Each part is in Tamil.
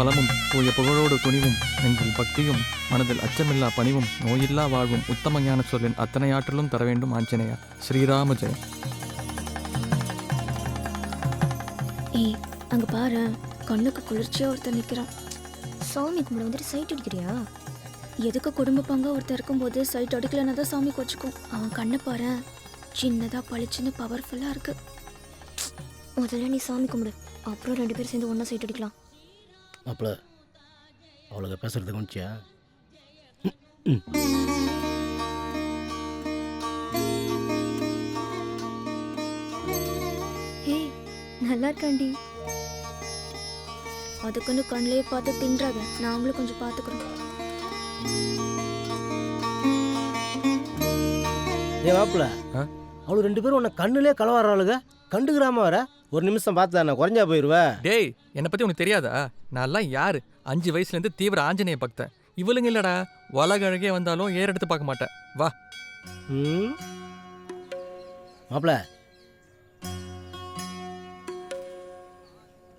பலமும் தூய புகழோடு துணிவும் நெஞ்சில் பக்தியும் மனதில் அச்சமில்லா பணிவும் நோயில்லா வாழ்வும் உத்தம ஞான சொல்லின் அத்தனை ஆற்றலும் தர வேண்டும் ஆஞ்சநேயா. ஸ்ரீராம ஜெயம். ஏய் அங்க பாரு, கண்ணுக்கு குளிர்ச்சியா ஒருத்தர் நிக்கிறான். சாமி கும்பிட வந்துட்டு சைட் அடிக்கிறியா? எதுக்கு குடும்ப பங்கா ஒருத்தர் இருக்கும்போது சைட் அடிக்கலன்னா தான் சாமி கொச்சுக்கும். அவன் கண்ணை பாரு, சின்னதா பளிச்சுன்னு பவர்ஃபுல்லா இருக்கு. முதல்ல நீ சாமி கும்பிடு, அப்புறம் 2 பேரும் சேர்ந்து ஒன்றா சைட் அடிக்கலாம். மாப்பிள்ள அவளுக்கு பேசுறது கவனிச்சியா? ஏய் நல்லா இருக்காண்டி. அதுக்குன்னு கண்ணிலே பார்த்து தின்றாத, நாங்களும் கொஞ்சம் பார்த்துக்கிறோம். ஏ மாப்பிள்ள, அவளு 2 பேரும் உன்னை கண்ணுலே களவாடுறாளுங்க. கண்டுக்கிறாம வர ஒரு நிமிஷம் பார்த்தா நான் குறைஞ்சா போயிடுவ. டேய், என்னை பற்றி உனக்கு தெரியாதா? நான்லாம் யாரு? 5 வயசுலேருந்து தீவிர ஆஞ்சநேய பக்தன். இவளுங்க இல்லடா, உலக அழகே வந்தாலும் ஏற எடுத்து பார்க்க மாட்டேன். வா. மாப்பிள்ள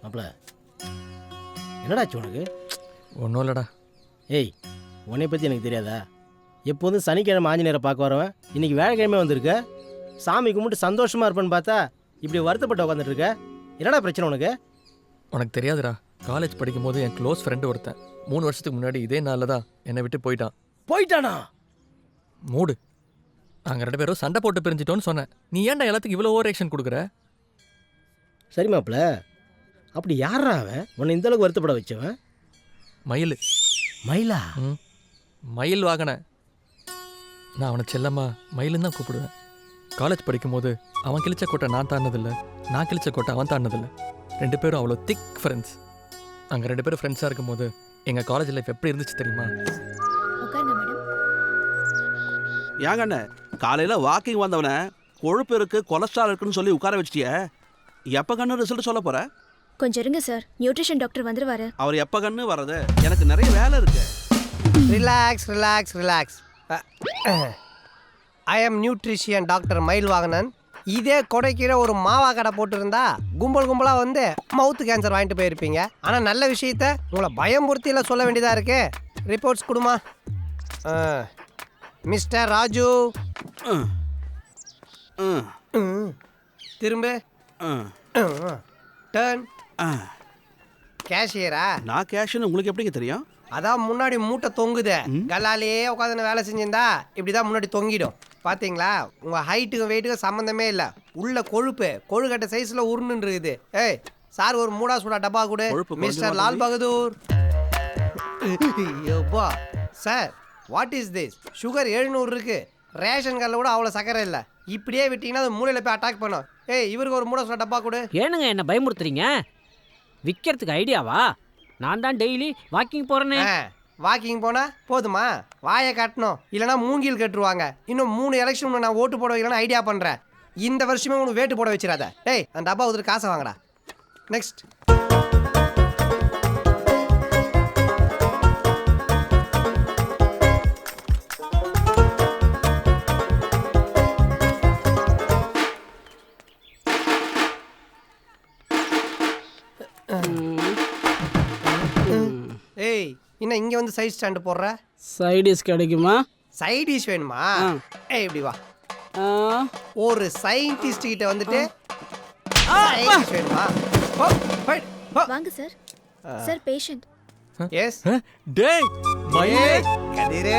மாப்பிள்ள என்னடாச்சு உனக்கு? ஒன்றும் இல்லடா. ஏய், உன்னை பற்றி எனக்கு தெரியாதா? எப்போதும் சனிக்கிழமை ஆஞ்சநேயரை பார்க்க வரவன் இன்னைக்கு வேலைக்கிழமை வந்திருக்க. சாமி கும்பிட்டு சந்தோஷமா இருப்பேன்னு பார்த்தா இப்படி வருத்தப்பட்டு உட்காந்துட்டு இருக்க. என்னடா பிரச்சனை உனக்கு? உனக்கு தெரியாதுடா, காலேஜ் படிக்கும்போது என் க்ளோஸ் ஃப்ரெண்டு ஒருத்தன் 3 வருஷத்துக்கு முன்னாடி இதே நாளில் தான் என்னை விட்டு போயிட்டான். போயிட்டானா? மூடு. நாங்கள் 2 பேரும் சண்டை போட்டு பிரிஞ்சிட்டோன்னு சொன்னேன். நீ ஏன்டா எல்லாத்துக்கும் இவ்வளோ ஓவர் ஆக்ஷன் கொடுக்குற? சரி மாப்பிள்ள, அப்படி யாரா அவன் உன்னை இந்த அளவுக்கு வருத்தப்பட வச்சவன்? மயில். மயிலா? மயில் வாகன. நான் அவனை செல்லம்மா மயிலுன்னு தான் கூப்பிடுவேன். காலேஜ் படிக்கும்போது அவன் கிழிச்ச கோட்டை நான் தாண்டதில்லை, நான் கிழிச்ச கோட்டை அவன் தாண்டதில்லை. 2 பேரும் அவ்வளோ திக் ஃப்ரெண்ட்ஸ். நாங்கள் 2 பேரும் ஃப்ரெண்ட்ஸாக இருக்கும்போது எங்கள் காலேஜ் லைஃப் எப்படி இருந்துச்சு தெரியுமா? உட்காருங்க மேடம். ஏங்கண்ணே, காலையில் வாக்கிங் வந்தவனை கொழுப்பு இருக்கு கொலஸ்ட்ரால் இருக்குன்னு சொல்லி உட்கார வச்சிட்டிய. எப்போ கண்ணு ரிசல்ட் சொல்ல போற? கொஞ்சம் இருங்க சார், நியூட்ரிஷன் டாக்டர் வந்துருவாரு. அவர் எப்போ கண்ணு வர்றது? எனக்கு நிறைய வேலை இருக்கு. Relax relax relax. I am nutrition doctor மயில் வாகனன். இதே கொடைக்கீரை ஒரு மாவா கடை போட்டுருந்தா கும்பல் கும்பலாக வந்து மவுத்து கேன்சர் வாங்கிட்டு போயிருப்பீங்க. ஆனால் நல்ல விஷயத்த உங்களை பயம்புறுத்தியில் சொல்ல வேண்டியதாக இருக்கு. ரிப்போர்ட்ஸ் கொடுமா. மிஸ்டர் ராஜு, திரும்ப டர்ன். கேஷியரா? நான் கேஷ்னு உங்களுக்கு எப்படிங்க தெரியும்? அதான் முன்னாடி மூட்டை தொங்குதே, கல்லாலேயே உட்காந்து வேலை செஞ்சிருந்தா இப்படிதான் முன்னாடி தொங்கிடும். பாத்தீங்களா? உங்க ஹைட்டுக்கும் வெயிட்டுக்கும் சம்மந்தமே இல்லை. உள்ள கொழுப்பு கொழுக்கட்டை சைஸ்ல உருன்னு இருக்குது. ஏய் சார், ஒரு மூடா சூடா டப்பா கொடு. மிஸ்டர் லால் பகதூர். ஐயோப்பா sir, what is this? Sugar 700 இருக்கு. ரேஷன் கார்டில் கூட அவ்வளோ சக்கரை இல்லை. இப்படியே விட்டீங்கன்னா அது மூளையில் போய் அட்டாக் பண்ணும். ஏய், இவருக்கு ஒரு மூடா சூடா டப்பா கொடு. ஏனுங்க என்ன பயமுறுத்துறீங்க? விற்கிறதுக்கு ஐடியாவா? நான் தான் டெய்லி வாக்கிங் போகிறேனே. வாக்கிங் போனால் போதுமா? வாயை காட்டணும், இல்லைனா மூங்கில் கட்டுருவாங்க. இன்னும் 3 எலெக்ஷன் நான் ஓட்டு போட வைக்கலாம்னு ஐடியா பண்ணுறேன். இந்த வருஷமே உனக்கு வேட்டு போட வச்சிடாத. டேய், அந்த டப்பா ஒருத்தர் காசை வாங்கடா. நெக்ஸ்ட். ஏய், இன்னும் இங்கே வந்து சைட் ஸ்டாண்டு போடுற? சைடிஸ் கிடைக்குமா? சைடிஷ் வேணுமா? ஏய், இப்படி வா. ஒரு சயின்டிஸ்ட் கிட்ட வந்துட்டு சைடிஷ் வேணுமா? வாங்க சார். Sir patient. எஸ். டேய் மயிலே, கதிரே,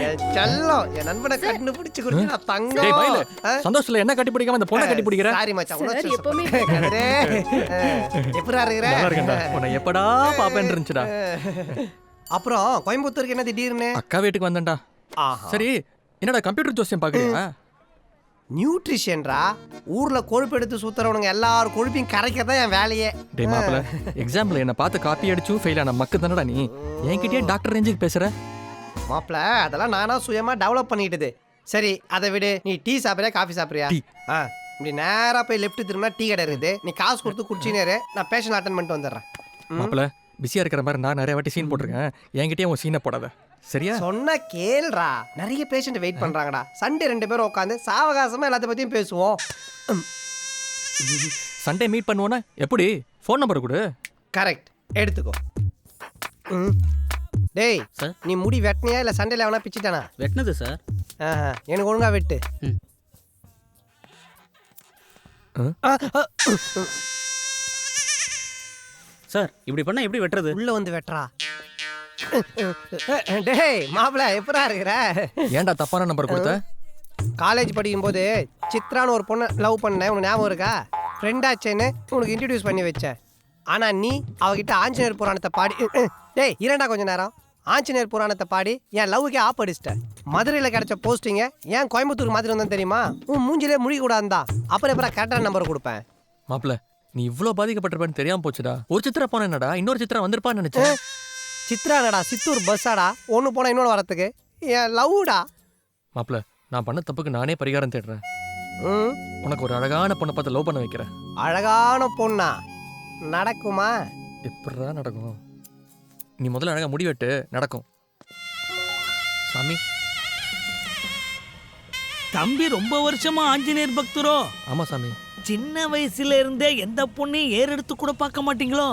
என் செல்லம், என் நண்பனை கண்ணு பிடிச்சு கொடுத்து நான் டேய் தங்கம். மயிலே, சந்தோஷத்துல என்ன கட்டி பிடிக்காம இந்த பொண்ணை கட்டி பிடிக்கிற? சாரி மச்சான், சார், உணர்ச்சி எப்பவுமே கதிரே, எப்படிடா இருக்கிற? நல்லா இருக்கேன்டா. உன்னை எப்படா பாப்பேன்னு இருந்துச்சுடா. அப்புறம் கோயம்புத்தூருக்கு என்ன திடீர்னு? அக்கா வீட்டுக்கு வந்தேன்டா. சரி, என்னடா கம்ப்யூட்டர் ஜோசியம் பாக்குறியா? நியூட்ரிஷன்ரா. ஊர்ல கொழுப்பு எடுத்து சுத்துறவனுங்க எல்லாரும் கொழுப்பையும் கரைக்கிறதா என் வேலையே. டேய் மாப்பிள்ள, எக்ஸாம்ல என்ன பார்த்து காப்பி அடிச்சு ஃபெயில் ஆன மக்கு தானடா நீ. என்கிட்டயே டாக்டர் ரேஞ்சுக்கு பேசுற? மாப்பிள்ள, அதெல்லாம் நானா சுயமா டெவலப் பண்ணிட்டது. சரி, அதை விடு. நீ டீ சாப்பிட்றியா காஃபி சாப்பிட்றியா? இப்படி நேரா போய் லெஃப்ட் திரும்பினா டீ கடை இருக்குது. நீ காசு கொடுத்து குடிச்சினேரு, நான் பேஷண்ட் அட்டன் பண்ணிட்டு வந்துடுறேன். மாப்பிள்ள, பிஸியா இருக்கிற மாதிரி நான் நிறைய வாட்டி சீன் போட்டிருக்கேன். என்கிட்டயே உன் சீனை போடாத, சரியா? சொன்னா கேள்றா. நிறைய பேஷண்ட் வெயிட் பண்றாங்கடா. சண்டே 2 பேரும் உட்காந்து சாவகாசமா எல்லாத்த பத்தியும் பேசுவோம். சண்டே மீட் பண்ணுவோன்னா எப்படி? ஃபோன் நம்பர் கொடு. கரெக்ட். எடுத்துக்கோ. ம். டேய் சார். நீ முடி வெட்டினியா இல்லை சண்டையில் எவனா பிச்சுட்டானா? வெட்டினது சார். ஆஹா எனக்கு ஒழுங்கா வெட்டு. ம். சார் இப்படி பண்ணா எப்படி வெட்டுறது? உள்ள வந்து வெட்டுறா. டேய் மாப்பிள்ள எப்படா இருக்கிற? ஏன்டா தப்பான நம்பர் கொடுத்த? காலேஜ் படிக்கும்போது சித்ரான்னு ஒரு பொண்ணை லவ் பண்ணேன், உனக்கு ஞாபகம் இருக்கா? ஃப்ரெண்டாச்சேன்னு உனக்கு இன்ட்ரடியூஸ் பண்ணி வச்சேன். ஆனால் நீ அவகிட்ட ஆஞ்சநேயர் புராணத்தை பாடி டேய் இரண்டா கொஞ்ச நேரம் ஆஞ்சநேயர் புராணத்தை பாடி என் லவ்வுக்கே ஆப் அடிச்சிட்டேன். மதுரையில் கிடைச்ச போஸ்டிங்க ஏன் கோயம்புத்தூர் மாதிரி வந்தேன் தெரியுமா? உன் மூஞ்சிலே முடிக்கூடாதுதான். அப்புறம் எப்பறம் கரெக்டான நம்பர் கொடுப்பேன். மாப்பிள நீ இவ்வளோ பாதிக்கப்பட்டிருப்பேன்னு தெரியாம போச்சுடா. ஒரு சித்திரா போன என்னடா, இன்னொரு சித்திரா வந்திருப்பான்னு நினைச்சேன். சித்ரானடா சித்தூர் பஸ்ஸாடா, ஒன்று போனால் இன்னொன்று வரத்துக்கு. என் லவ்டா. மாப்பிள நான் பண்ண தப்புக்கு நானே பரிகாரம் தேடுறேன். ம் உனக்கு ஒரு அழகான பொண்ணை பார்த்து லவ் பண்ண வைக்கிறேன். அழகான பொண்ணா? நடக்குமா? எப்படிடா நடக்கும்? நீ முதல்ல அழகா முடிவெட்டு, நடக்கும். சாமி. தம்பி ரொம்ப வருஷமா ஆஞ்சநேயர் பக்தரோ? ஆமா சாமி. சின்ன வயசுல இருந்தே எந்த பொண்ணையும் ஏறெடுத்து கூட பார்க்க மாட்டீங்களோ?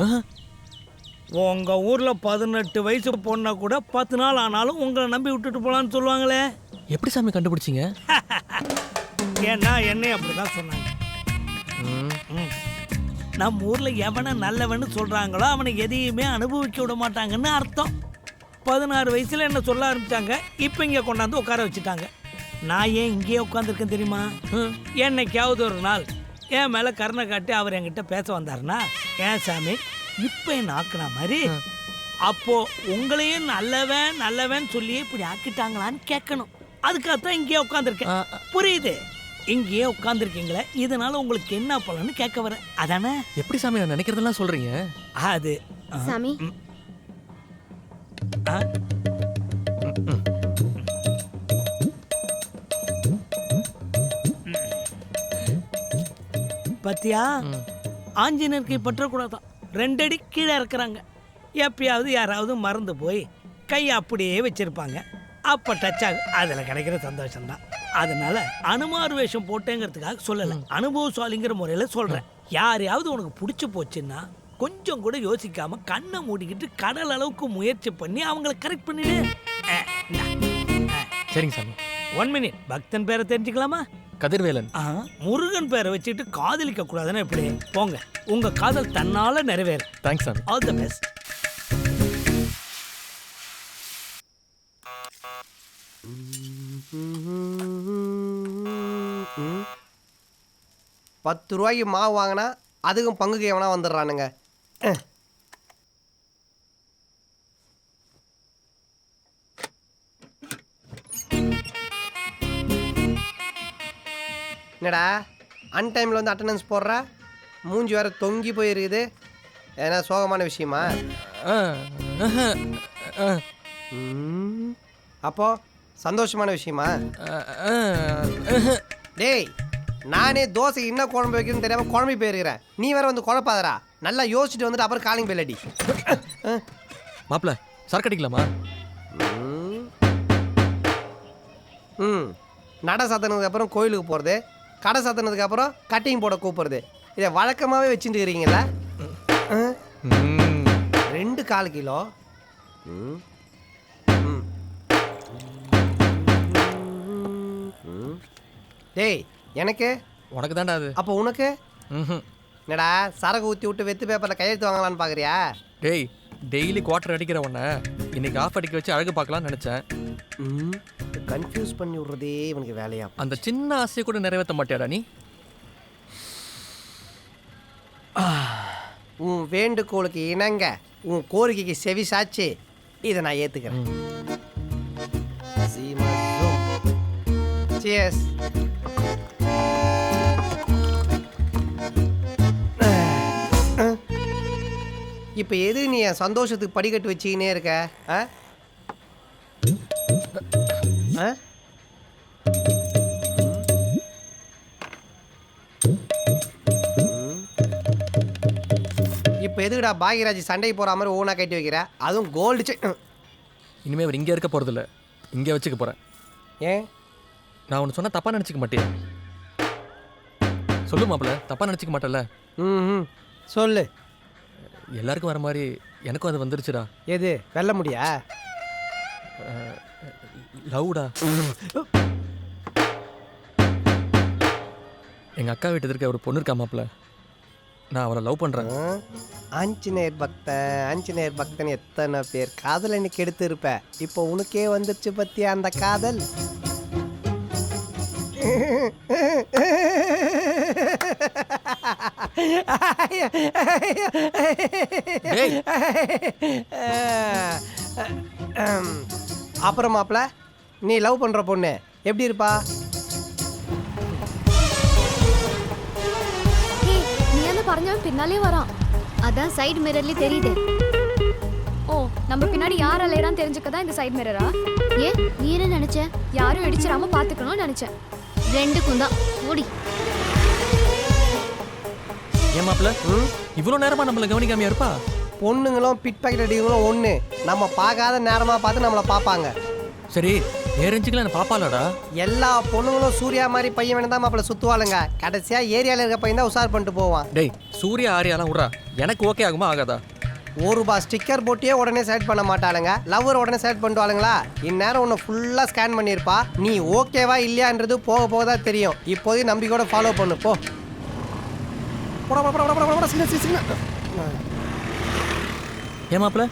உங்க ஊர்ல 18 வயசு பொண்ணை கூட 10 நாள் ஆனாலும் உங்களை நம்பி விட்டுட்டு போலான்னு சொல்லுவாங்களே. எப்படி சாமி கண்டுபிடிச்சிங்க? ஏன்னா என்னையும் அப்படிதான் சொன்னாங்க. ம். நம்ம ஊர்ல எவனை நல்லவன்னு சொல்றாங்களோ அவனை எதையுமே அனுபவிக்க விட மாட்டாங்கன்னு அர்த்தம். 16 வயசுல என்ன சொல்ல ஆரம்பிச்சாங்க. இப்போ இங்க கொண்டாந்து உட்கார வச்சுட்டாங்க. நான் ஏன் இங்கேயே உட்காந்துருக்கேன் தெரியுமா? என்னைக்காவது ஒரு நாள் என் மேல கருணை காட்டி அவர் என்கிட்ட பேச வந்தாருன்னா, ஏன் சாமி இப்போ என்ன ஆக்குன மாதிரி அப்போ உங்களையும் நல்லவன் நல்லவன் சொல்லி இப்படி ஆக்கிட்டாங்களான்னு கேட்கணும். அதுக்காகத்தான் இங்கேயே உட்காந்துருக்கேன். புரியுது? இங்கேயே உட்காந்துருக்கீங்களே, இதனால உங்களுக்கு என்ன பலன்னு கேட்க வரேன். அதானே? எப்படி சாமி நான் நினைக்கிறதெல்லாம் சொல்றீங்க? அது சாமி பத்தியா ஆஞ்சநேயருக்கு பற்றக்கூடாதான். 2 அடி கீழே இறக்குறாங்க. எப்பயாவது யாராவது மறந்து போய் கையை அப்படியே வச்சிருப்பாங்க. அப்போ டச் ஆகும். அதில் கிடைக்கிற சந்தோஷம்தான். அதனால அனுமார் வேஷம் போட்டேங்கிறதுக்காக சொல்லலை, அனுபவசாலிங்கிற முறையில் சொல்கிறேன். யாரையாவது உனக்கு பிடிச்சி போச்சுன்னா கொஞ்சம் கூட யோசிக்காம கண்ணை மூடிக்கிட்டு கடல் அளவுக்கு முயற்சி பண்ணி அவங்கள கரெக்ட் பண்ணிடு. சரிங்க சாமி. 1 மினிட். பக்தன் பேரை தெரிஞ்சுக்கலாமா? கதிர்வேலன். முருகன் பேரை வச்சுட்டு காதலிக்க கூடாதுன்னு எப்படி? போங்க, உங்க காதல் தன்னால நிறைவேறும். தேங்க்ஸ் சாமி. All the best. ₹10 மாவு வாங்கினா அதுக்கும் பங்குக்கு எவனா வந்துடுறானுங்க. என்னடா அன்டைமில் வந்து அட்டண்டன்ஸ் போடுற? மூஞ்சி வேற தொங்கி போயிருக்குது. ஏன்னா சோகமான விஷயமா? அப்போ சந்தோஷமான விஷயமா? டேய் நானே தோசை என்ன குழம்பு வைக்கணும்னு தெரியாமல் குழம்பு போயிருக்கிறேன். நீ வேற வந்து குழப்பாதரா. நல்லா யோசிச்சுட்டு வந்துட்டு அப்புறம் காலிங் பெல் அடி. மாப்பிள சரக்கு அடிக்கலாமா? நடை சாத்தினதுக்கு அப்புறம் கோயிலுக்கு போகிறது, கடை சாத்தினதுக்கு அப்புறம் கட்டிங் போட கூப்பிடுறது, இதை வழக்கமாகவே வச்சுட்டு இருக்கிறீங்களா? 2 கால் கிலோ. டேய் எனக்கு உனக்கு தான்டா அது. அப்போ உனக்கு என்னடா சரக்கு ஊற்றி விட்டு வெத்து பேப்பரில் கையெழுத்து வாங்கலான்னு பார்க்குறியா? டேய் டெய்லி குவார்டர் அடிக்கிற உன்னை இன்னைக்கு ஆஃப் அடிக்க வச்சு அழகு பார்க்கலாம்னு நினைச்சேன். கன்ஃபியூஸ் பண்ணி விடுறதே இவனுக்கு வேலையா? அந்த சின்ன ஆசையை கூட நிறைவேற்ற மாட்டியாடா நீ? உன் வேண்டுகோளுக்கு இணங்க உன் கோரிக்கைக்கு செவி சாச்சு இதை நான் ஏற்றுக்கிறேன். Cheers. இப்போ எது நீ என் சந்தோஷத்துக்கு படிக்கட்டு வச்சுக்கினே இருக்க? இப்போ எதுக்குடா பாகியராஜ் சண்டைக்கு போகிற மாதிரி ஓனாக கட்டி வைக்கிற? அதுவும் கோல்டு இனிமேல் அவர் இங்கே இருக்க போகிறதில்ல, இங்கே வச்சுக்க போகிறேன். ஏன்? நான் ஒன்று சொன்னால் தப்பாக நினச்சிக்க மாட்டேன். சொல்லு மாப்பிள்ள, தப்பாக நினச்சிக்க மாட்டேல்ல? சொல்லு. எல்லாருக்கும் வர மாதிரி எனக்கும் அது வந்துருச்சுடா. எது வெல்ல முடியா? லவ்டா. எங்கள் அக்கா வீட்டு இருக்க ஒரு பொண்ணு இருக்கா மாப்பிள்ள. நான் அவளை லவ் பண்ணுறேன். ஆஞ்சநேயர் பக்தன் எத்தனை பேர் காதல் எனக்கு எடுத்து இருப்ப. இப்போ உனக்கே வந்துருச்சு பத்தியா அந்த காதல். அப்புறம் மாப்பிள, நீ லவ் பண்ற பொண்ணு எப்படி இருப்பா? நீ என்ன പറഞ്ഞവൻ பின்னாலே வரான். அதான் சைடு மிரர்ல தெரியுது. ஓ, நம்ம பின்னாடி யார் அலையறான்னு தெரிஞ்சுக்கதான் இந்த சைடு மிரரா? ஏன் நீ என்ன நினைச்ச? யாரும் இடிச்சிராம பாத்துக்கணும்னு நினைச்சேன். ரெண்டுக்கும் தான் ஓடி. ஏன் மாப்பிள்ள இவ்வளோ நேரமா நம்மளை கவனிக்காமையா இருப்பா? பொண்ணுங்களும் பிட் பாக்கெட் அடிகளும் ஒன்று. நம்ம பார்க்காத நேரமாக பார்த்து நம்மளை பார்ப்பாங்க. சரி, நேரஞ்சுக்கலாம் என்ன பாப்பாலடா? எல்லா பொண்ணுங்களும் சூர்யா மாதிரி பையன் வேணும் தான் மாப்பிள்ள சுற்றுவாளுங்க. கடைசியாக ஏரியாவில் இருக்க பையன் தான் உஷார் பண்ணிட்டு போவான். டேய், சூர்யா ஆரியாலாம் விட்றா. எனக்கு ஓகே ஆகுமா ஆகாதா? ₹1 ஸ்டிக்கர் போட்டியே உடனே செலக்ட் பண்ண மாட்டாளுங்க. லவ்வர் உடனே செலக்ட் பண்ணுவாளுங்களா? இந்நேரம் உன்னை ஃபுல்லாக ஸ்கேன் பண்ணியிருப்பா. நீ ஓகேவா இல்லையான்றது போக போக தான் தெரியும். இப்போதைக்கு நம்பிக்கையோட ஃபாலோ பண்ணு போ. ஏன் மாப்பிள்ள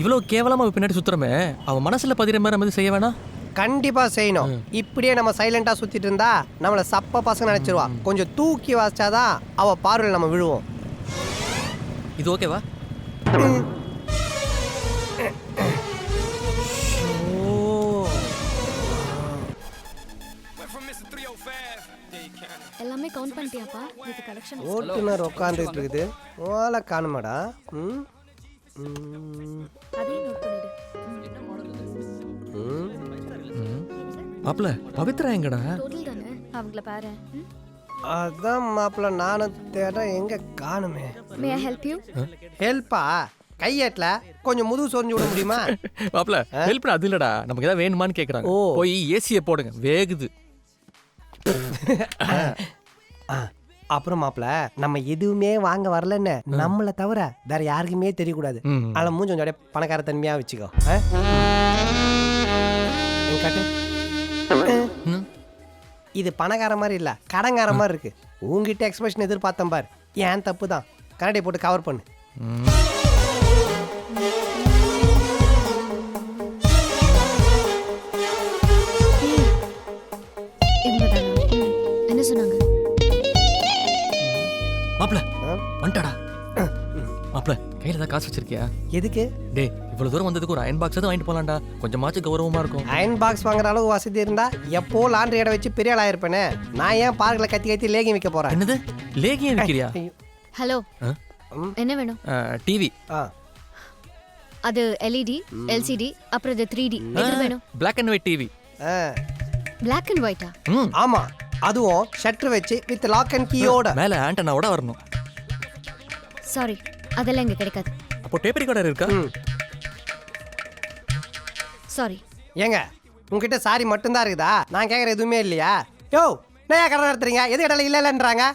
இவ்வளோ கேவலமா அவ பின்னாடி சுத்துறமே, அவன் மனசுல பதிகிற மாதிரி நம்ம செய்ய வேணாம்? கண்டிப்பா செய்யணும். இப்படியே நம்ம சைலண்டா சுத்திட்டு இருந்தா நம்மள சப்ப பசங்க நினைச்சிருவா. கொஞ்சம் தூக்கி வாசிச்சாதான் அவ பார்வையில் நம்ம விழுவோம். இது ஓகேவா? எல்லாமே கவுண்ட் பண்ணிட்டியாப்பா? இது கலெக்ஷன். ஓட்டுநர் உட்காந்துட்டு இருக்குது. ஓலை காணுமாடா? அதே நோட் பண்ணிடு. மாப்பிள்ள பவித்ரா எங்கடா? டோட்டல் தானே அவங்கள பாரு. அதான் மாப்பிள்ள நானும் தேட எங்க காணுமே. மே ஐ ஹெல்ப் யூ? ஹெல்ப்பா? கையேட்ல கொஞ்சம் முதுகு சொரிஞ்சு விட முடியுமா? மாப்பிள்ள ஹெல்ப் அது இல்லடா, நமக்கு ஏதாவது வேணுமான்னு கேக்குறாங்க. ஓ. போய் ஏசியை போடுங்க, வேகுது. அப்புறம் மாப்பிள்ள நம்ம எதுவுமே வாங்க வரலன்னு நம்மளை தவிர வேற யாருக்குமே தெரியக்கூடாது. அதில் மூஞ்சி கொஞ்சம் அப்படியே பணக்கார தன்மையா வச்சுக்கோ. இது பணக்கார மாதிரி இல்ல, கடங்கார மாதிரி இருக்கு. உங்ககிட்ட எக்ஸ்பிரஷன் எதிர்பார்த்தேன் பார். ஏன் தப்பு தான். கரண்டி போட்டு கவர் பண்ணு. என்ன சொன்னாங்க? மாப்பிள்ள வந்துட்டாடா. மாப்பிள்ள கையில தான் காசு வச்சிருக்கியா? எதுக்கு? டே, இவ்வளவு தூரம் வந்ததுக்கு ஒரு அயன் பாக்ஸ் தான் வாங்கிட்டு போலாம்டா. கொஞ்சமாச்சும் கௌரவமா இருக்கும். அயன் பாக்ஸ் வாங்குற அளவு வசதி இருந்தா எப்போ லாண்டரி இடம் வச்சு பெரிய ஆள் ஆயிருப்பேனே. நான் ஏன் பார்க்ல கத்தி கத்தி லேகி வைக்க போறேன்? என்னது லேகியம் விக்கிறியா? ஹலோ, என்ன வேணும்? டிவி. அது எல்இடி, எல்சிடி, அப்புறம் இது 3D. எது வேணும்? Black and white TV. Black and white-ஆ? ஆமா, அதுவும் ஷட்டர் வச்சு வித் லாக் அண்ட் கீயோட. மேல ஆண்டனாவோட வரணும். சாரி, அதெல்லாம் இங்க கிடைக்காது. அப்போ டேப் ரெக்கார்டர் இருக்கா? சாரி. ஏங்க உங்ககிட்ட சாரி மட்டும்தான் இருக்குதா? நான் கேட்குற எதுவுமே இல்லையா? யோ, நான் கடை நடத்துறீங்க, எது இடையில இல்லைன்றாங்க.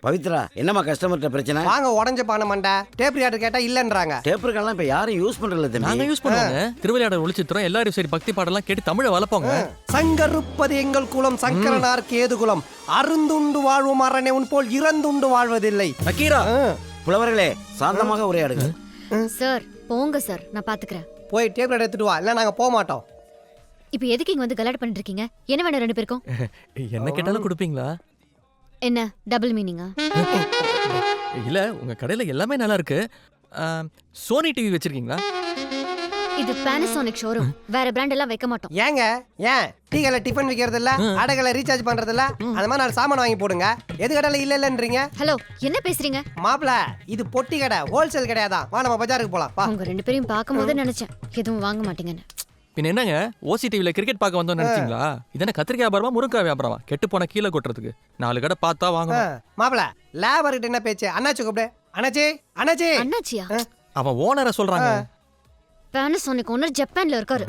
பவித்ரா, என்னம்மா கஸ்டமர்கிட்ட பிரச்சனை? வாங்க உடஞ்ச பானை மண்டை டேப் ரிகார்டர் கேட்டா இல்லன்றாங்க. டேப் ரெக்கார்டர்லாம் இப்ப யாரும் யூஸ் பண்றதில்ல தம்பி. நாங்க யூஸ் பண்ணுவாங்க. திருவிளையாடல் ஒளிச்சித்திரம் எல்லாரும் சரி பக்தி பாடலாம் கேட்டு தமிழை வளர்ப்போங்க. சங்கருப்பது எங்கள் குலம், சங்கரனார்க்கு ஏது குலம். அருந்துண்டு வாழ்வும் அரணே உன் போல் இறந்துண்டு வாழ்வதில்லை. நக்கீரா, புலவர்களே சாந்தமாக உரையாடுங்க. சார் போங்க சார், நான் பாத்துக்கிறேன். போய் டேப் ரிகார்டர் எடுத்துட்டு வா, இல்லை நாங்க போக மாட்டோம். இப்போ எதுக்கு இங்க வந்து கலாட் பண்ணிட்டு இருக்கீங்க? என்ன வேணும் ரெண்டு பேருக்கும்? என்ன கேட்டாலும் கொடுப்பீங்களா? என்ன டபுள் மீனிங்கா? இல்ல, உங்க கடையில எல்லாமே நல்லா இருக்கு. சோனி டிவி வச்சிருக்கீங்களா? இது Panasonic ஷோரூம். வேற பிராண்ட் எல்லாம் வைக்க மாட்டோம். ஏங்க ஏன் டீ கடையில் டிஃபன் விற்கிறது இல்ல, அடைகளை ரீசார்ஜ் பண்றது இல்ல, அந்த மாதிரி 4 சாமான் வாங்கி போடுங்க. எது கடையில் இல்ல இல்லன்றீங்க? ஹலோ, என்ன பேசுறீங்க? மாப்பிள, இது பொட்டி கடை, ஹோல்சேல் கிடையாதான். வா நம்ம பஜாருக்கு போலாம். வா. உங்க ரெண்டு பேரையும் பார்க்கும்போது நினைச்சேன் எதுவும் வாங்க மாட்டீங்கன்னு. பின்ன என்னங்க ஓசி டிவில கிரிக்கெட் பார்க்க வந்தோம்னு நினைச்சீங்களா? இதென்ன கத்திரிக்காய் வியாபாரமா முருங்காய் வியாபாரமா? கெட்டு போன கீழே கொட்டுறதுக்கு 4 கடை பார்த்தா வாங்கணும். மாப்பிள, லேபர்கிட்ட என்ன பேச்சு? அண்ணாச்சி கூப்பிடு. அண்ணாச்சி, அண்ணாச்சி. அண்ணாச்சியா? அவன் ஓனரை சொல்றாங்க. Panasonic ஓனர் ஜப்பான்ல இருக்காரு.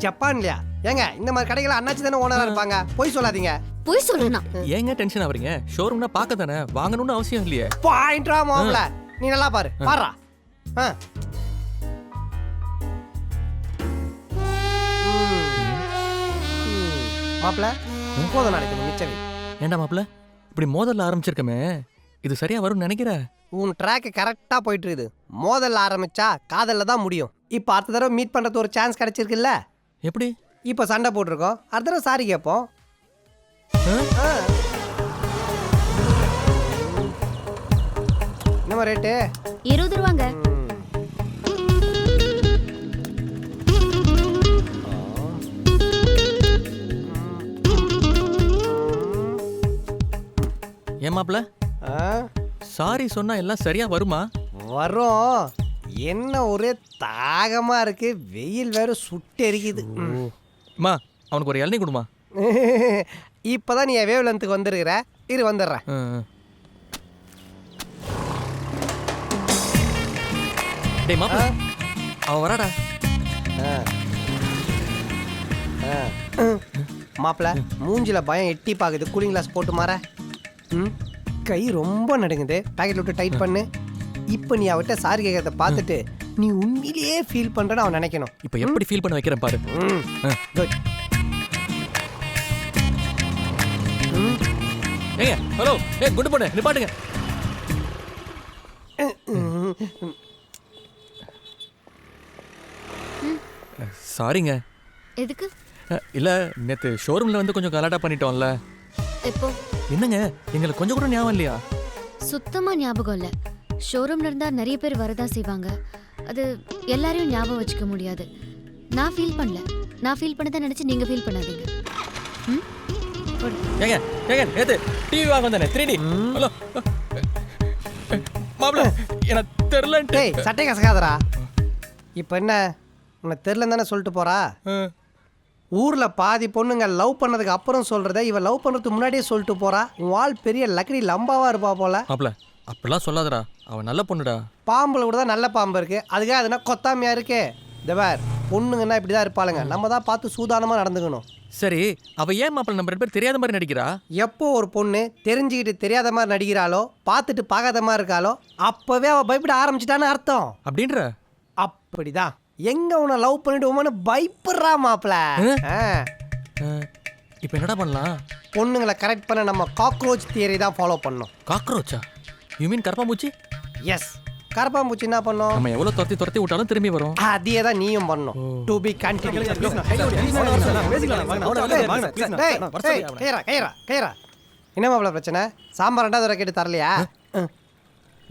ஜப்பான்லயா? ஏங்க இந்த மாதிரி கடைகள் அண்ணாச்சி தானே ஓனரா இருப்பாங்க, போய் சொல்லாதீங்க. போய் சொல்றேனா? ஏங்க டென்ஷன் ஆவறீங்க? ஷோரூம்னா பார்க்க தானே, வாங்கணும்னு அவசியம் இல்லையே. பாயிண்ட்ரா மாப்பிள, நீ நல்லா பாரு. பாறா. மாப்பிள்ள போதும் நடக்கணும் மிச்சவி. ஏண்டா மாப்பிள்ள இப்படி மோதல்ல ஆரம்பிச்சிருக்கமே இது சரியா வரும்னு நினைக்கிற? உன் ட்ராக் கரெக்டாக போயிட்டு இருக்குது. மோதல் ஆரம்பிச்சா காதலில் தான் முடியும். இப்போ அடுத்த தடவை மீட் பண்ணுறது ஒரு சான்ஸ் கிடைச்சிருக்குல்ல. எப்படி? இப்போ சண்டை போட்டிருக்கோம், அடுத்த தடவை சாரி கேட்போம். என்னம்மா ரேட்டு? 20 ரூபாங்க. ஏன் மாப்பிள்ள சாரி சொன்னா எல்லாம் சரியா வருமா? வரும். என்ன ஒரே தாகமாக இருக்கு, வெயில் வேற சுட்டு எரிக்குது. அம்மா அவனுக்கு ஒரு இளநீ கொடுமா. இப்போதான் நீ வேவ் லென்த்துக்கு வந்துருக்கிற, இரு வந்துடுறேன். டேய் மாப்பிள்ள அவன் வராடா. மாப்பிள்ள மூஞ்சில பயம் எட்டி பாக்குது. கூலிங் கிளாஸ் போட்டு மாற. கை ரொம்ப நடுங்குது, பேக்கெட் விட்டு டைட் பண்ணு. இப்போ நீ அவட்ட சாரி கேட்கறத பார்த்துட்டு நீ உண்மையிலேயே ஃபீல் பண்றன்னு அவன் நினைக்கணும். இப்போ எப்படி ஃபீல் பண்ண வைக்கிறேன் பாரு. குட். ஏங்க ஹலோ குட் பண்ணு நிப்பாட்டுங்க. சாரிங்க. எதுக்கு? இல்ல நேத்து ஷோரூம்ல வந்து கொஞ்சம் கலாட்டா பண்ணிட்டோம்ல. எப்போ? என்னங்க எங்களுக்கு கொஞ்சம் கூட ஞாபகம் இல்லையா? சுத்தமா ஞாபகம் இல்ல. ஷோரூம்ல இருந்தா நிறைய பேர் வரதான் செய்வாங்க. அது எல்லாரையும் ஞாபகம் வச்சுக்க முடியாது. நான் ஃபீல் பண்ணல. நான் ஃபீல் பண்ணதை நினைச்சு நீங்க ஃபீல் பண்ணாதீங்க. ஏங்க ஏங்க நேத்து டிவி வாங்க வந்தானே 3D. ஹலோ மாப்ள எனக்கு தெரியலன்ட்டு. டேய் சட்டை கசக்காதடா. இப்போ என்ன உன்னை தெரியலன்னு தானே சொல்லிட்டு போறா? ஊர்ல பாதி பொண்ணுங்க லவ் பண்ணதுக்கு அப்புறம் சொல்றத இவ லவ் பண்றதுக்கு முன்னாடியே சொல்லிட்டு போறா. உன் ஆள் பெரிய லக்கடி லம்பாவா இருப்பா போல. மாப்ள அப்படிலாம் சொல்லாதடா, அவன் நல்ல பொண்ணுடா. பாம்புல கூட தான் நல்ல பாம்பு இருக்கு, அதுக்காக அதுனா கொத்தாமையா இருக்கு. தேவர் பொண்ணுங்கன்னா இப்படிதான் இருப்பாளுங்க, நம்ம தான் பார்த்து சூதானமா நடந்துக்கணும். சரி அவ ஏன் மாப்ள நம்ம 2 பேர் தெரியாத மாதிரி நடிக்கிறா? எப்போ ஒரு பொண்ணு தெரிஞ்சுக்கிட்டு தெரியாத மாதிரி நடிக்கிறாளோ, பார்த்துட்டு பார்க்காத மாதிரி இருக்காளோ, அப்பவே அவ பயப்பட ஆரம்பிச்சிட்டான்னு அர்த்தம். அப்படின்ற? அப்படிதான். எங்க உன்னை லவ் பண்ணிட்டு உமனு பயப்படுறா மாப்ள. இப்போ என்னடா பண்ணலாம்? பொண்ணுங்களை கரெக்ட் பண்ண நம்ம காக்ரோச் தியரி தான் ஃபாலோ பண்ணோம். காக்ரோச்சா? யூ மீன் கரப்பாம்பூச்சி? எஸ். கரப்பாம்பூச்சி என்ன பண்ணோம்? நம்ம எவ்வளவு துரத்தி விட்டாலும் திரும்பி வரும். அதே தான் நீயும் பண்ணணும். To be continue. என்ன மாப்ள பிரச்சனை? சாம்பார் 2வது தடவை கேட்டு தரலையா?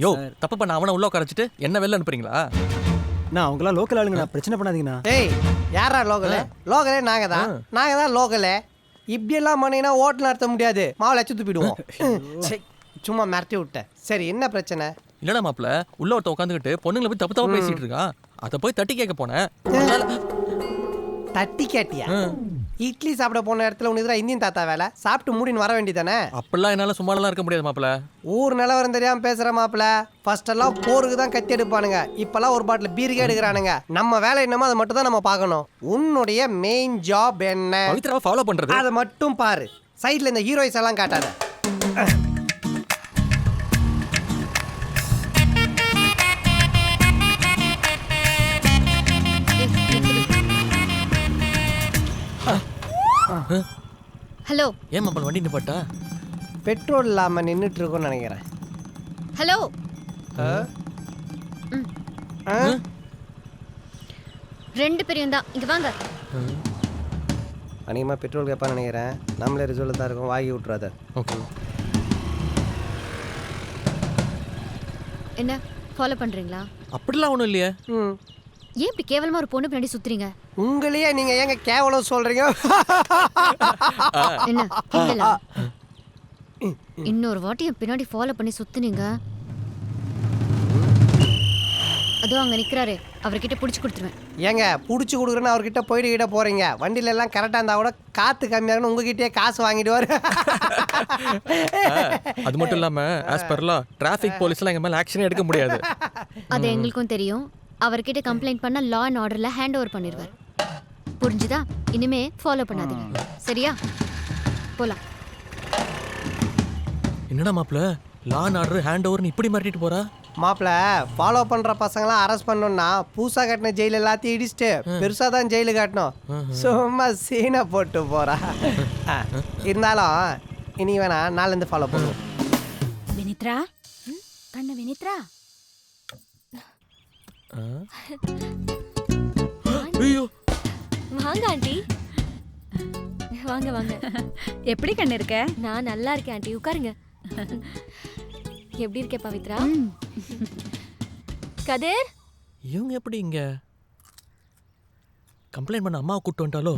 யோ தப்பு பண்ண அவனை உள்ள உட்காரச்சிட்டு என்ன வெளில அனுப்புறீங்களா? நான் அவங்களாம் லோக்கல் ஆளுங்கண்ணா, பிரச்சனை பண்ணாதீங்கண்ணா. டேய் யாரா லோக்கலு? லோக்கலே நாங்க தான் லோக்கலே. இப்படியெல்லாம் பண்ணீங்கன்னா ஓட்டு நடத்த முடியாது, மாவில் அச்சு துப்பிடுவோம். சும்மா மிரட்டி விட்டேன். சரி என்ன பிரச்சனை? இல்லடா மாப்ள உள்ள ஒருத்த உட்காந்துக்கிட்டு பொண்ணுங்களை போய் தப்பு தப்பா பேசிட்டு இருக்கான். அதை போய் தட்டி கேட்க போனேன். தட்டி கேட்டியா? இட்லி சாப்பிட போன இடத்துல உனக்கு தான் இந்தியன் தாத்தா வேலை, சாப்பிட்டு மூடின்னு வர வேண்டியதானே? அப்படிலாம் என்னால சும்மாலாம் இருக்க முடியாது மாப்ள. ஊர் நிலவரம் தெரியாம பேசுற மாப்ள. ஃபர்ஸ்ட் எல்லாம் போருக்கு தான் கத்தி எடுப்பானுங்க, இப்பெல்லாம் ஒரு பாட்டில் பீருக்கே எடுக்கிறானுங்க. நம்ம வேலை என்னமோ அதை மட்டும் தான் நம்ம பார்க்கணும். உன்னுடைய மெயின் ஜாப் என்ன? பவித்ராவை ஃபாலோ பண்றது. அதை மட்டும் பாரு, சைட்ல இந்த ஹீரோயிஸ் எல்லாம் காட்டாத. ஹலோ. ஏன் மாப்ள வண்டி நிப்பாட்டா? பெட்ரோல் இல்லாம நின்றுட்டு இருக்கோம்னு நினைக்கிறேன். ஹலோ. 2 பேரும் தான் இங்க வாங்க. அநேகமாக பெட்ரோல் கேட்பான்னு நினைக்கிறேன். நம்மளே ரிசல்ட் தான் இருக்கும், வாங்கி விட்றாத. ஓகே. என்ன ஃபாலோ பண்றீங்களா? அப்படிலாம் ஒண்ணும் இல்லையே. ஏன் இப்படி கேவலமா ஒரு பொண்ணு பின்னாடி சுத்துறீங்க? உங்களையே நீங்க ஏங்க கேவலம் சொல்றீங்க? என்ன கிண்டலா? இன்னொரு வாட்டி என் பின்னாடி ஃபாலோ பண்ணி சுத்துனீங்க, அதோ அங்க நிக்கிறாரு, அவர்கிட்ட புடிச்சு கொடுத்துருவேன். ஏங்க புடிச்சு கொடுக்குறேன்னு அவர்கிட்ட போயிட்டு போறீங்க? வண்டியில எல்லாம் கரெக்டா இருந்தா கூட காத்து கம்மியா இருக்குன்னு உங்ககிட்டயே காசு வாங்கிடுவாரு. அது மட்டும் இல்லாம ஆஸ் பர் லா டிராஃபிக் போலீஸ்லாம் எங்க மேல ஆக்ஷனே எடுக்க முடியாது. அது எங்களுக்கும் தெரியும். அவர்கிட்ட கம்ப்ளைண்ட் பண்ணா லா அண்ட் ஆர்டர்ல ஹேண்ட் ஓவர் பண்ணிடுவார். புரிஞ்சுதா? இனிமே ஃபாலோ பண்ணாதீங்க, சரியா? போலாம். என்னடா மாப்ள லா அண்ட் ஆர்டர் ஹேண்ட் ஓவர்னு இப்படி மாட்டிட்டு போறா? மாப்பிள்ள ஃபாலோ பண்ற பசங்களாம் அரெஸ்ட் பண்ணோம்னா பூசா கட்டின ஜெயில் எல்லாத்தையும் இடிச்சுட்டு பெருசா தான் ஜெயிலு காட்டணும். சும்மா சீனை போட்டு போறா. இருந்தாலும் இனி வேணா நாளிலேருந்து ஃபாலோ பண்ணுவோம். வினித்ரா கண்ணு வினித்ரா. ஐயோ வாங்க ஆண்டி. வாங்க வாங்க. எப்படி கண்ணு இருக்க? நான் நல்லா இருக்கேன் ஆண்டி, உட்காருங்க. எப்படி இருக்கே பவித்ரா? கதிர் இவங்க எப்படி இங்க கம்ப்ளைண்ட் பண்ண அம்மாவை கூப்பிட்டு வந்துட்டாலோ?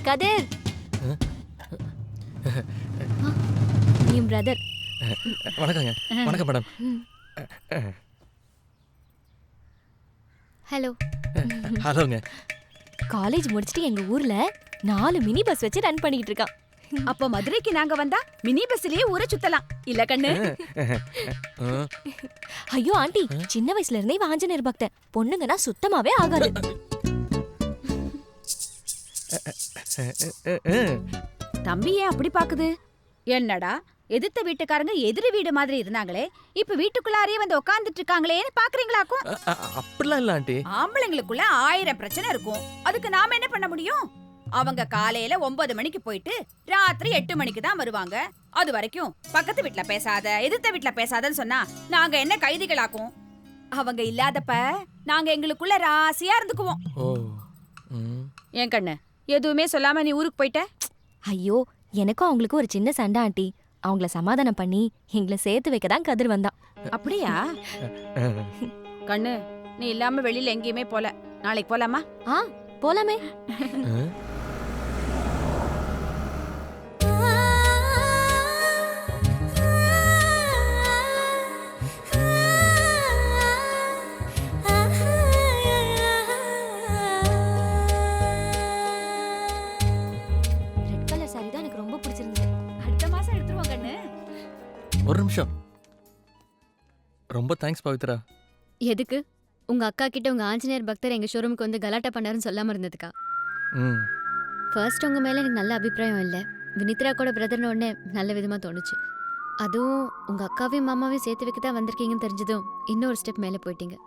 கதிர் என் பிரதர். வணக்கங்க. வணக்கம் மேடம். ஹலோ. ஹலோங்க. காலேஜ் முடிச்சுட்டு எங்க ஊர்ல 4 மினி பஸ் வச்சு ரன் பண்ணிட்டு இருக்கான். அப்போ மதுரைக்கு நாங்க வந்தா மினி பஸ்லயே ஊரை சுத்தலாம் இல்ல கண்ணு? ஐயோ ஆண்டி, சின்ன வயசுல இருந்தே ஆஞ்சநேயர் பக்தன். பொண்ணுங்கன்னா சுத்தமாவே ஆகாது. தம்பி ஏன் அப்படி பாக்குது? என்னடா எதிர்த்த வீட்டுக்காரங்க எதிரி வீடு மாதிரி இருந்தாங்களே, இப்ப வீட்டுக்குள்ளாரே வந்து உட்கார்ந்துட்டு இருக்காங்களேன்னு பாக்குறீங்களாக்கும்? அப்படிலாம் இல்ல ஆண்டி. ஆம்பளைங்களுக்குள்ள 1000 பிரச்சனை இருக்கும். அதுக்கு நாம என்ன பண்ண முடியும்? அவங்க காலையில 9 மணிக்கு போயிட்டு ராத்திரி 8 மணிக்கு தான் வருவாங்க. அது வரைக்கும் பக்கத்து வீட்ல பேசாத, எதிர்த்த வீட்ல பேசாதன்னு சொன்னா நாங்க என்ன கைதிகளாக்கும்? அவங்க இல்லாதப்ப நாங்க எங்களுக்குள்ள ராசியா இருந்துக்குவோம். ஓ. ஏன் கண்ணு எதுவுமே சொல்லாம நீ ஊருக்கு போயிட்ட? ஐயோ, எனக்கும் அவங்களுக்கு ஒரு சின்ன சண்டை ஆண்டி. அவங்கள சமாதானம் பண்ணி எங்களை சேர்த்து வைக்க தான் கதிர் வந்தான். அப்படியா? கண்ணு நீ இல்லாம வெளியில எங்கேயுமே போல. நாளைக்கு போலாமா? போலாமே. ரெட் கலர் சாரி தான் எனக்கு ரொம்ப பிடிச்சிருந்தது. அடுத்த மாசம் எடுத்துருவோம் கண்ணு. ஒரு நிமிஷம். ரொம்ப தேங்க்ஸ் பவித்ரா. எதுக்கு? உங்க அக்கா கிட்ட உங்க ஆஞ்சநேயர் பக்தர் எங்க ஷோரூமுக்கு வந்து கலாட்டா பண்ணாருன்னு சொல்லாம இருந்ததுக்கா? ஃபர்ஸ்ட் உங்க மேல எனக்கு நல்ல அபிப்பிராயம் இல்லை. வினித்ரா கூட பிரதர்னு உடனே நல்ல விதமா தோணுச்சு. அதுவும் உங்க அக்காவையும் மாமாவையும் சேர்த்து வைக்க தான் வந்திருக்கீங்கன்னு தெரிஞ்சதும் இன்னொரு ஸ்டெப் மேலே போயிட்டீங்க.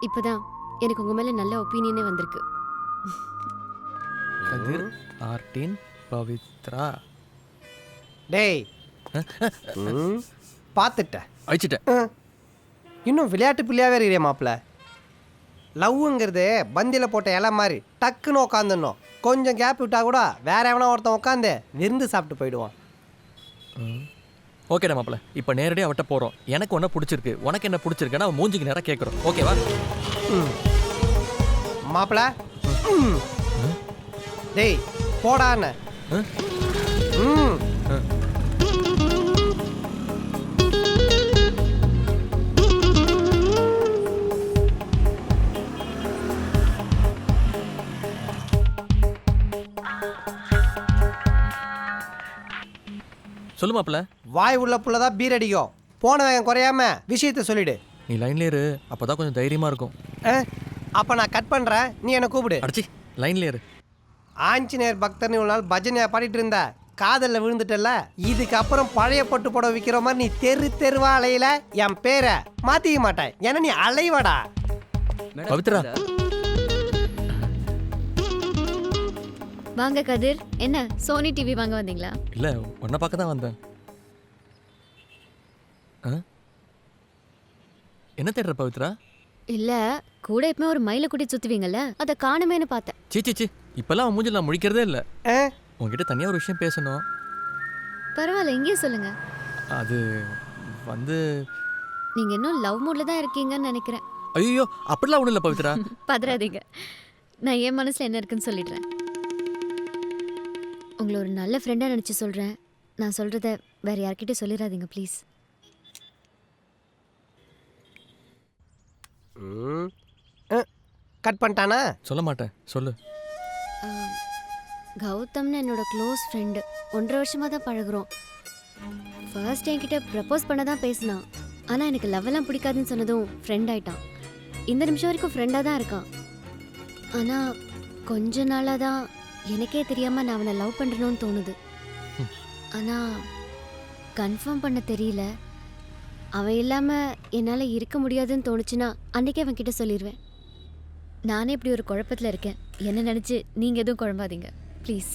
இப்போதான் எனக்கு உங்க மேல நல்ல ஒப்பீனியனே வந்திருக்கு. கதிர், ஆர்டின், பவித்ரா. டேய் பார்த்துட்டேன், அழிச்சிட்டேன். இன்னும் விளையாட்டு பிள்ளையாவே இருக்கிற மாப்பிள்ள. லவ்ங்கிறது பந்தியில் போட்ட இலை மாதிரி டக்குன்னு உட்காந்துடணும். கொஞ்சம் கேப் விட்டா கூட வேற எவனா ஒருத்தன் உட்காந்து விருந்து சாப்பிட்டு போயிடுவான். ஓகேடா மாப்பிள்ள, இப்போ நேரடியாக அவட்ட போகிறோம். எனக்கு ஒன்றை பிடிச்சிருக்கு, உனக்கு என்ன பிடிச்சிருக்குன்னு அவன் மூஞ்சிக்கு நேராக கேட்குறோம். ஓகேவா? மாப்பிள்ள டேய் போடான்னு. சொல்லு மாப்பிள்ள. வாய் உள்ள புள்ளதான் பீர் அடிக்கும். போன வேகம் குறையாம விஷயத்த சொல்லிடு. நீ லைன்ல இரு, அப்பதான் கொஞ்சம் தைரியமா இருக்கும். அப்ப நான் கட் பண்றேன், நீ என்ன கூப்பிடு. அடிச்சி லைன்ல இரு. ஆஞ்சநேயர் பக்தர்னு ஒரு நாள் பஜனையா பாடிட்டு இருந்த, காதல்ல விழுந்துட்டல. இதுக்கப்புறம் பழைய பட்டு புடவை விற்கிற மாதிரி நீ தெரு தெருவா அலையில என் பேரை மாத்திக்க மாட்டேன். ஏன்னா நீ அலைவடா. பவித்ரா வாங்க கதிர். என்ன சோனி டிவி வாங்க வந்தீங்களா? இல்ல, உன்னை பார்க்க தான் வந்தேன். என்ன தேடுற பவித்ரா? இல்ல, கூட எப்பவுமே ஒரு மயில கூட்டி சுத்துவீங்கல்ல, அதை காணுமேனு பார்த்தேன். சீச்சி, இப்பெல்லாம் அவன் மூஞ்சில் நான் முழிக்கிறதே இல்லை. உங்ககிட்ட தனியாக ஒரு விஷயம் பேசணும். பரவாயில்ல, இங்கேயே சொல்லுங்க. அது வந்து நீங்க இன்னும் லவ் மூட்ல தான் இருக்கீங்கன்னு நினைக்கிறேன். ஐயோ, அப்படிலாம் ஒன்றும் இல்லை பவித்ரா. பதறாதீங்க, நான் என் மனசுல என்ன இருக்குன்னு சொல்லிடுறேன். உங்களை ஒரு நல்ல ஃப்ரெண்டாக நினச்சி சொல்கிறேன். நான் சொல்கிறத வேறு யார்கிட்டயும் சொல்லிடாதீங்க ப்ளீஸ். கட் பண்ணிட்டானா? சொல்ல மாட்டேன், சொல்லு. கௌதம்னு என்னோட க்ளோஸ் ஃப்ரெண்டு. 1.5 வருஷமாக தான் பழகுறோம். ஃபர்ஸ்ட் என்கிட்ட ப்ரப்போஸ் பண்ண தான் பேசினான். ஆனால் எனக்கு லவ்வெல்லாம் பிடிக்காதுன்னு சொன்னதும் ஃப்ரெண்ட் ஆயிட்டான். இந்த நிமிஷம் வரைக்கும் ஃப்ரெண்டாக தான் இருக்கான். ஆனால் கொஞ்ச நாளாக தான் எனக்கே தெரியாமல் நான் அவனை லவ் பண்ணுறணும்னு தோணுது. ஆனால் கன்ஃபார்ம் பண்ண தெரியல. அவன் இல்லாமல் என்னால் இருக்க முடியாதுன்னு தோணுச்சுன்னா அன்றைக்கே அவன் கிட்ட சொல்லிடுவேன். நானே இப்படி ஒரு குழப்பத்தில் இருக்கேன். என்ன நினச்சி நீங்கள் எதுவும் குழம்பாதீங்க ப்ளீஸ்.